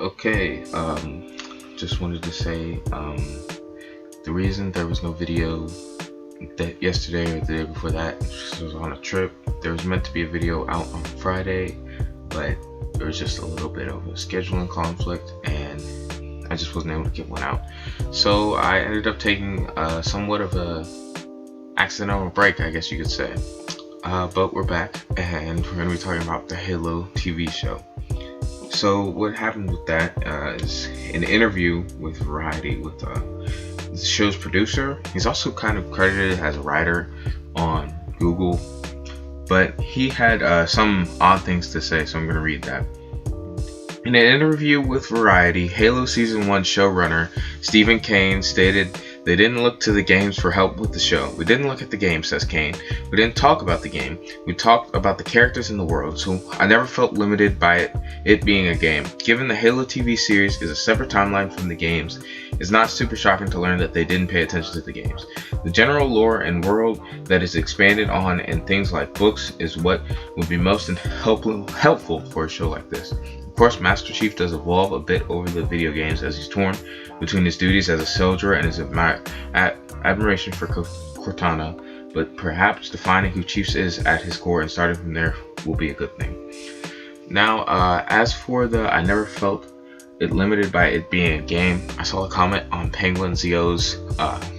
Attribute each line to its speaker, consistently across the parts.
Speaker 1: Okay, just wanted to say, the reason there was no video that yesterday or the day before that was on a trip. There was meant to be a video out on Friday, but there was just a little bit of a scheduling conflict, and I just wasn't able to get one out. So I ended up taking somewhat of a accidental break, I guess you could say. But we're back, and we're going to be talking about the Halo TV show. So what happened with that is an interview with Variety with the show's producer. He's also kind of credited as a writer on Google, but he had some odd things to say, so I'm going to read that. In an interview with Variety, Halo Season 1 showrunner Stephen Kane stated, "They didn't look to the games for help with the show. We didn't look at the game," says Kane. "We didn't talk about the game. We talked about the characters in the world, so I never felt limited by it being a game. Given the Halo TV series is a separate timeline from the games, it's not super shocking to learn that they didn't pay attention to the games. The general lore and world that is expanded on and things like books is what would be most helpful for a show like this. Of course, Master Chief does evolve a bit over the video games as he's torn between his duties as a soldier and his admiration for Cortana, but perhaps defining who Chief is at his core and starting from there will be a good thing." Now, as for I never felt it limited by it being a game, I saw a comment on Penguin Zio's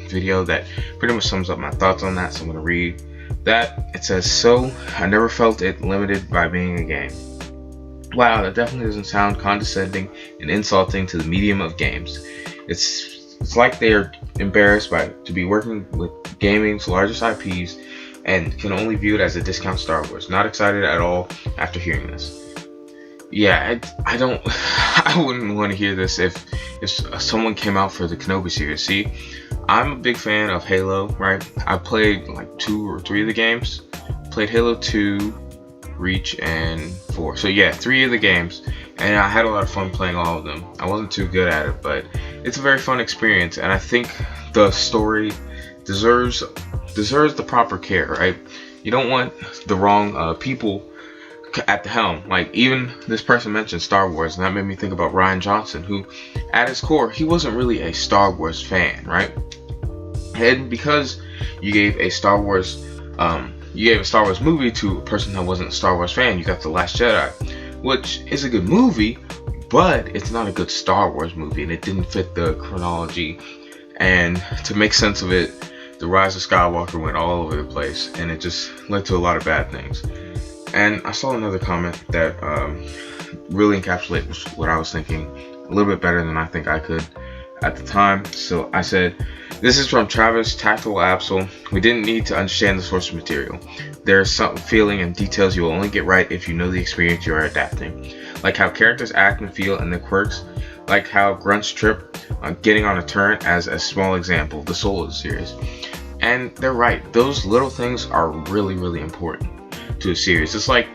Speaker 1: video that pretty much sums up my thoughts on that, so I'm going to read that. It says, "So, I never felt it limited by being a game. Wow, that definitely doesn't sound condescending and insulting to the medium of games. It's like they are embarrassed to be working with gaming's largest IPs and can only view it as a discount Star Wars. Not excited at all after hearing this." Yeah, I don't, I wouldn't want to hear this if someone came out for the Kenobi series. See, I'm a big fan of Halo, right? I played like 2 or 3 of the games. Played Halo 2, Reach, and 4. So yeah, 3 of the games, and I had a lot of fun playing all of them. I wasn't too good at it, but it's a very fun experience, and I think the story deserves the proper care, right? You don't want the wrong people at the helm. Like, even this person mentioned Star Wars, and that made me think about Rian Johnson, who at his core he wasn't really a Star Wars fan, right? And because you gave a Star Wars movie to a person that wasn't a Star Wars fan, you got The Last Jedi, which is a good movie, but it's not a good Star Wars movie, and it didn't fit the chronology. And to make sense of it, The Rise of Skywalker went all over the place, and it just led to a lot of bad things. And I saw another comment that really encapsulates what I was thinking a little bit better than I think I could at the time. So I said, "This is from Travis Tactile Absol. We didn't need to understand the source material. There's some feeling and details you will only get right if you know the experience you are adapting. Like how characters act and feel and their quirks. Like how grunts trip on getting on a turret, as a small example, the soul of the series." And they're right. Those little things are really, really important to a series. It's like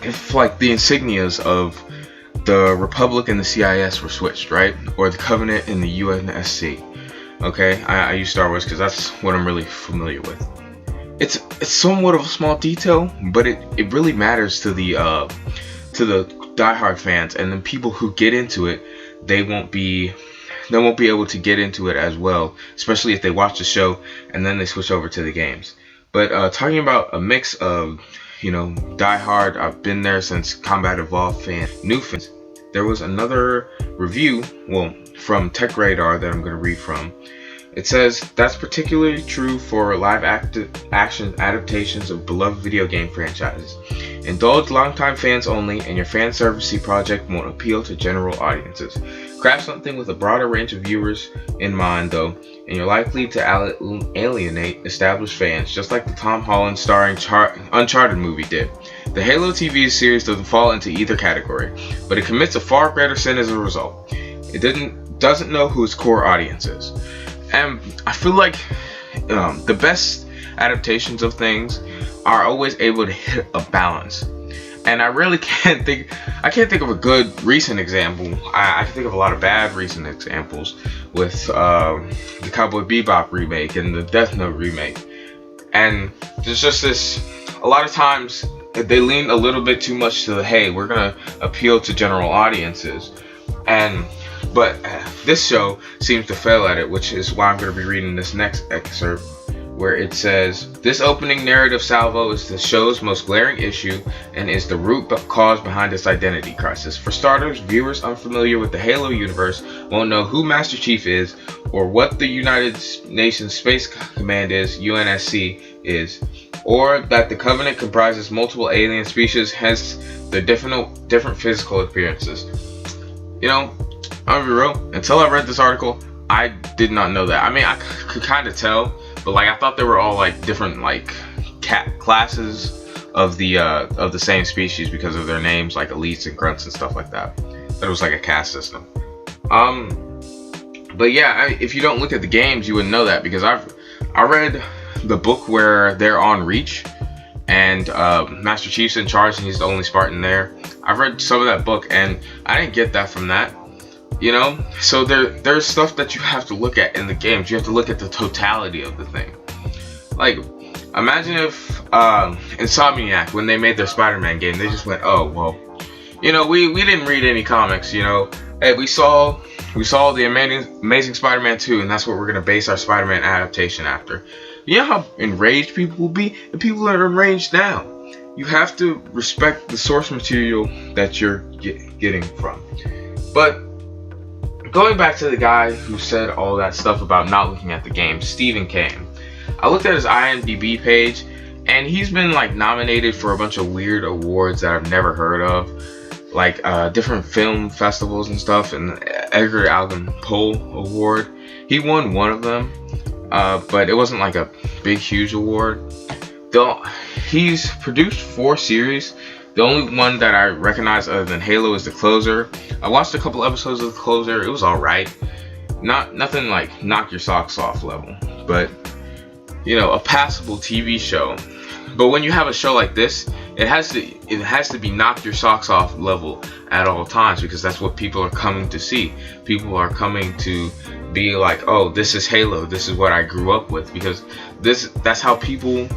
Speaker 1: if the insignias of the Republic and the CIS were switched, right? Or the Covenant and the UNSC. Okay, I use Star Wars because that's what I'm really familiar with. It's somewhat of a small detail, but it really matters to the diehard fans, and then people who get into it, they won't be able to get into it as well, especially if they watch the show and then they switch over to the games. But talking about a mix of, diehard, I've been there since Combat Evolved fan, new fans, there was another review, from Tech Radar that I'm going to read from. It says, "That's particularly true for live action adaptations of beloved video game franchises. Indulge longtime fans only, and your fan servicey project won't appeal to general audiences. Craft something with a broader range of viewers in mind, though, and you're likely to alienate established fans, just like the Tom Holland starring Uncharted movie did. The Halo TV series doesn't fall into either category, but it commits a far greater sin as a result. It doesn't know who its core audience is." And I feel like the best adaptations of things are always able to hit a balance. And I really can't think of a good recent example. I can think of a lot of bad recent examples with the Cowboy Bebop remake and the Death Note remake. And there's just a lot of times they leaned a little bit too much to the, hey, we're gonna appeal to general audiences, but this show seems to fail at it, which is why I'm gonna be reading this next excerpt, where it says, this opening narrative salvo is the show's most glaring issue and is the root cause behind its identity crisis. For starters, viewers unfamiliar with the Halo universe won't know who Master Chief is or what the United Nations Space Command is, UNSC is, or that the Covenant comprises multiple alien species, hence the different physical appearances. You know, I'm gonna be real, until I read this article, I did not know that. I mean, I could kind of tell, but like I thought they were all like different like classes of the same species because of their names, like elites and grunts and stuff like that. That it was like a caste system. But yeah, if you don't look at the games, you wouldn't know that, because I read the book where they're on Reach and Master Chief's in charge and he's the only Spartan there. I've read some of that book and I didn't get that from that. You know, so there's stuff that you have to look at in the games. You have to look at the totality of the thing. Like, imagine if Insomniac, when they made their Spider-Man game, they just went, oh well, you know, we didn't read any comics. You know, hey, we saw the Amazing Spider-Man 2, and that's what we're gonna base our Spider-Man adaptation after. You know how enraged people will be, and people are enraged now. You have to respect the source material that you're getting from. But going back to the guy who said all that stuff about not looking at the game, Stephen Kane. I looked at his IMDb page, and he's been like nominated for a bunch of weird awards that I've never heard of, like different film festivals and stuff, and Edgar Allan Poe Award. He won one of them, but it wasn't like a big, huge award. He's produced 4 series. The only one that I recognize other than Halo is The Closer. I watched a couple episodes of The Closer. It was alright. Nothing like knock your socks off level, but you know, a passable TV show. But when you have a show like this, it has to be knock your socks off level at all times, because that's what people are coming to see. People are coming to be like, oh, this is Halo. This is what I grew up with, because that's how people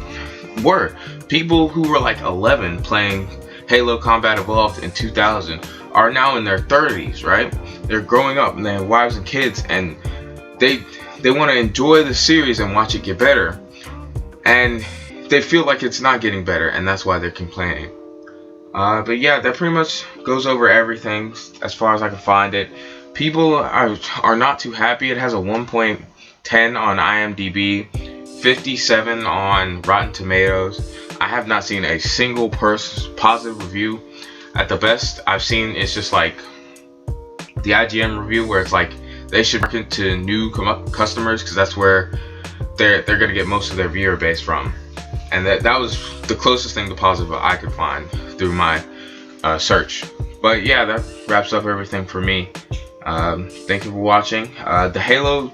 Speaker 1: were. People who were like 11 playing Halo Combat Evolved in 2000 are now in their 30s, right? They're growing up and they have wives and kids, and they want to enjoy the series and watch it get better, and they feel like it's not getting better, and that's why they're complaining. But yeah, that pretty much goes over everything as far as I can find it. People are not too happy. It has a 1.10 on IMDb, 57 on Rotten Tomatoes. I have not seen a single positive review. At the best I've seen, it's just like the IGN review where it's like they should market to new customers, because that's where they're gonna get most of their viewer base from. And that was the closest thing to positive I could find through my search. But yeah, that wraps up everything for me. Thank you for watching. The Halo.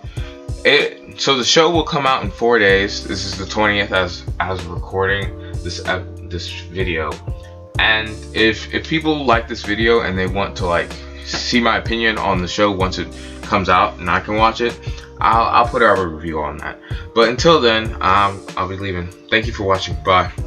Speaker 1: So the show will come out in 4 days. This is the 20th as recording this video. And if people like this video and they want to like see my opinion on the show once it comes out and I can watch it, I'll put out a review on that. But until then, I'll be leaving. Thank you for watching. Bye.